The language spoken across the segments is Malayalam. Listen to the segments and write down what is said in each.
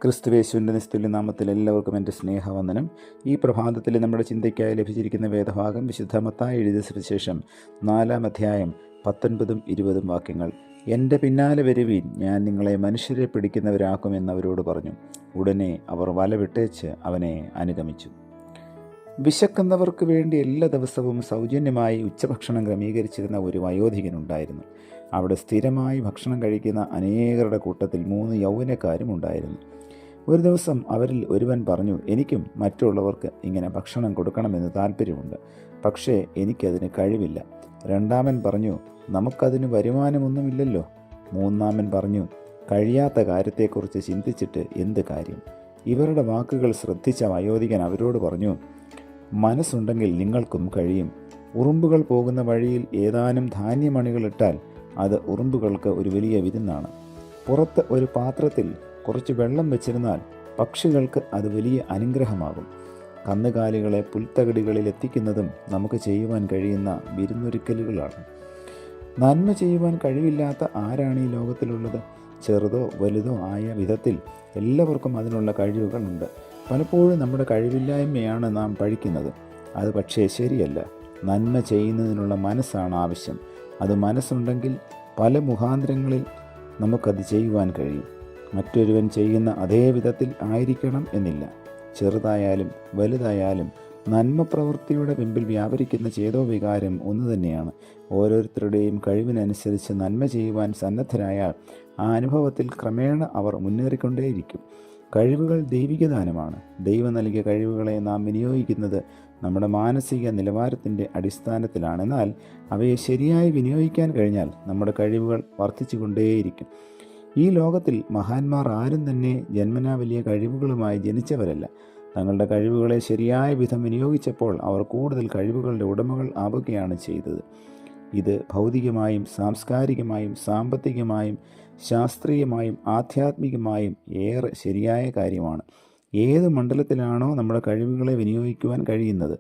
ക്രിസ്തുവേശുവിൻ്റെ നിസ്തുല്യ നാമത്തിൽ എല്ലാവർക്കും എൻ്റെ സ്നേഹവന്ദനം. ഈ പ്രഭാതത്തിൽ നമ്മുടെ ചിന്തയ്ക്കായി ലഭിച്ചിരിക്കുന്ന വേദഭാഗം വിശുദ്ധ മത്തായി എഴുതിയ സുവിശേഷം 4-ാം അധ്യായം 19-20 വാക്യങ്ങൾ. എൻ്റെ പിന്നാലെ വരുവീൻ, ഞാൻ നിങ്ങളെ മനുഷ്യരെ പിടിക്കുന്നവരാക്കുമെന്ന് അവരോട് പറഞ്ഞു. ഉടനെ അവർ വല വിട്ടേച്ച് അവനെ അനുഗമിച്ചു. വിശക്കുന്നവർക്ക് വേണ്ടി എല്ലാ ദിവസവും സൗജന്യമായി ഉച്ചഭക്ഷണം ക്രമീകരിച്ചിരുന്ന ഒരു വയോധികനുണ്ടായിരുന്നു. അവിടെ സ്ഥിരമായി ഭക്ഷണം കഴിക്കുന്ന അനേകരുടെ കൂട്ടത്തിൽ 3 യൗവനക്കാരും ഉണ്ടായിരുന്നു. ഒരു ദിവസം അവരിൽ ഒരുവൻ പറഞ്ഞു, എനിക്കും മറ്റുള്ളവർക്ക് ഇങ്ങനെ ഭക്ഷണം കൊടുക്കണമെന്ന് താല്പര്യമുണ്ട്, പക്ഷേ എനിക്കതിന് കഴിവില്ല. രണ്ടാമൻ പറഞ്ഞു, നമുക്കതിന് വരുമാനമൊന്നുമില്ലല്ലോ. മൂന്നാമൻ പറഞ്ഞു, കഴിയാത്ത കാര്യത്തെക്കുറിച്ച് ചിന്തിച്ചിട്ട് എന്ത് കാര്യം. ഇവരുടെ വാക്കുകൾ ശ്രദ്ധിച്ച വയോധികൻ അവരോട് പറഞ്ഞു, മനസ്സുണ്ടെങ്കിൽ നിങ്ങൾക്കും കഴിയും. ഉറുമ്പുകൾ പോകുന്ന വഴിയിൽ ഏതാനും ധാന്യമണികളിട്ടാൽ അത് ഉറുമ്പുകൾക്ക് ഒരു വലിയ വിരുന്നാണ്. പുറത്ത് ഒരു പാത്രത്തിൽ കുറച്ച് വെള്ളം വെച്ചിരുന്നാൽ പക്ഷികൾക്ക് അത് വലിയ അനുഗ്രഹമാകും. കന്നുകാലികളെ പുൽത്തകിടികളിൽ എത്തിക്കുന്നതും നമുക്ക് ചെയ്യുവാൻ കഴിയുന്ന വിരുന്നൊരുക്കലുകളാണ്. നന്മ ചെയ്യുവാൻ കഴിവില്ലാത്ത ആരാണ് ഈ ലോകത്തിലുള്ളത്? ചെറുതോ വലുതോ ആയ വിധത്തിൽ എല്ലാവർക്കും അതിനുള്ള കഴിവുകളുണ്ട്. പലപ്പോഴും നമ്മുടെ കഴിവില്ലായ്മയാണ് നാം പഴിക്കുന്നത്. അത് പക്ഷേ ശരിയല്ല. നന്മ ചെയ്യുന്നതിനുള്ള മനസ്സാണ് ആവശ്യം. അത് മനസ്സുണ്ടെങ്കിൽ പല മുഖാന്തരങ്ങളിൽ നമുക്കത് ചെയ്യുവാൻ കഴിയും. മറ്റൊരുവൻ ചെയ്യുന്ന അതേ വിധത്തിൽ ആയിരിക്കണം എന്നില്ല. ചെറുതായാലും വലുതായാലും നന്മ പ്രവൃത്തിയുടെ പിമ്പിൽ വ്യാപരിക്കുന്ന ചേതോവികാരം ഒന്നു തന്നെയാണ്. ഓരോരുത്തരുടെയും കഴിവിനനുസരിച്ച് നന്മ ചെയ്യുവാൻ സന്നദ്ധരായാൽ ആ അനുഭവത്തിൽ ക്രമേണ അവർ മുന്നേറിക്കൊണ്ടേയിരിക്കും. കഴിവുകൾ ദൈവികദാനമാണ്. ദൈവം നൽകിയ കഴിവുകളെ നാം വിനിയോഗിക്കുന്നത് നമ്മുടെ മാനസിക നിലവാരത്തിൻ്റെ അടിസ്ഥാനത്തിലാണ്. എന്നാൽ അവയെ ശരിയായി വിനിയോഗിക്കാൻ കഴിഞ്ഞാൽ നമ്മുടെ കഴിവുകൾ വർദ്ധിച്ചു കൊണ്ടേയിരിക്കും. ഈ ലോകത്തിൽ മഹാന്മാർ ആരും തന്നെ ജന്മനാ വലിയ കഴിവുകളുമായി ജനിച്ചവരല്ല. തങ്ങളുടെ കഴിവുകളെ ശരിയായ വിധം വിനിയോഗിച്ചപ്പോൾ അവർ കൂടുതൽ കഴിവുകളുടെ ഉടമകൾ ആവുകയാണ് ചെയ്തത്. ഇത് ഭൗതികമായും സാംസ്കാരികമായും സാമ്പത്തികമായും ശാസ്ത്രീയമായും ആധ്യാത്മികമായും ഏറെ ശരിയായ കാര്യമാണ്. ഏത് മണ്ഡലത്തിലാണോ നമ്മുടെ കഴിവുകളെ വിനിയോഗിക്കുവാൻ കഴിയുന്നത്,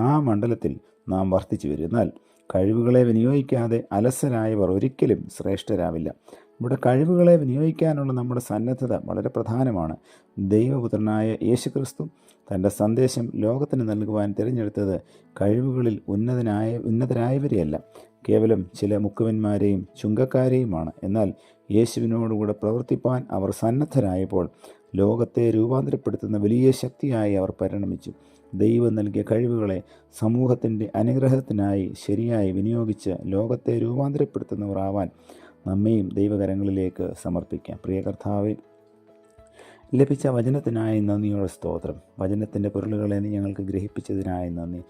ആ മണ്ഡലത്തിൽ നാം വർദ്ധിച്ചു വരും. എന്നാൽ കഴിവുകളെ വിനിയോഗിക്കാതെ അലസരായവർ ഒരിക്കലും ശ്രേഷ്ഠരാവില്ല. നമ്മുടെ കഴിവുകളെ വിനിയോഗിക്കാനുള്ള നമ്മുടെ സന്നദ്ധത വളരെ പ്രധാനമാണ്. ദൈവപുത്രനായ യേശുക്രിസ്തു തൻ്റെ സന്ദേശം ലോകത്തിന് നൽകുവാൻ തിരഞ്ഞെടുത്തത് കഴിവുകളിൽ ഉന്നതരായവരെയല്ല, കേവലം ചില മുക്കുവന്മാരെയും ചുങ്കക്കാരെയുമാണ്. എന്നാൽ യേശുവിനോടുകൂടെ പ്രവർത്തിപ്പാൻ അവർ സന്നദ്ധരായപ്പോൾ ലോകത്തെ രൂപാന്തരപ്പെടുത്തുന്ന വലിയ ശക്തിയായി അവർ പരിണമിച്ചു. ദൈവം നൽകിയ കഴിവുകളെ സമൂഹത്തിൻ്റെ അനുഗ്രഹത്തിനായി ശരിയായി വിനിയോഗിച്ച് ലോകത്തെ രൂപാന്തരപ്പെടുത്തുന്നവർ ആവാൻ നമ്മെയും ദൈവകരങ്ങളിലേക്ക് സമർപ്പിക്കാം. പ്രിയ കർത്താവേ, ലഭിച്ച വചനത്തിനായി നന്ദിയോടെ സ്തോത്രം. വചനത്തിൻ്റെ പൊരുളുകളെ നീ ഞങ്ങൾക്ക് ഗ്രഹിപ്പിച്ചതിനായി നന്ദി.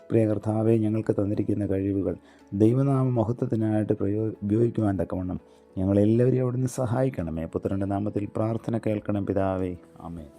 പ്രിയ കർത്താവേ, ഞങ്ങൾക്ക് തന്നിരിക്കുന്ന കഴിവുകൾ ദൈവനാമ മഹത്വത്തിനായിട്ട് ഉപയോഗിക്കുവാൻ തക്കവണ്ണം ഞങ്ങളെല്ലാവരെയും അവിടുന്ന് സഹായിക്കണമേ. പുത്രൻ്റെ നാമത്തിൽ പ്രാർത്ഥന കേൾക്കണം പിതാവേ. ആമേൻ.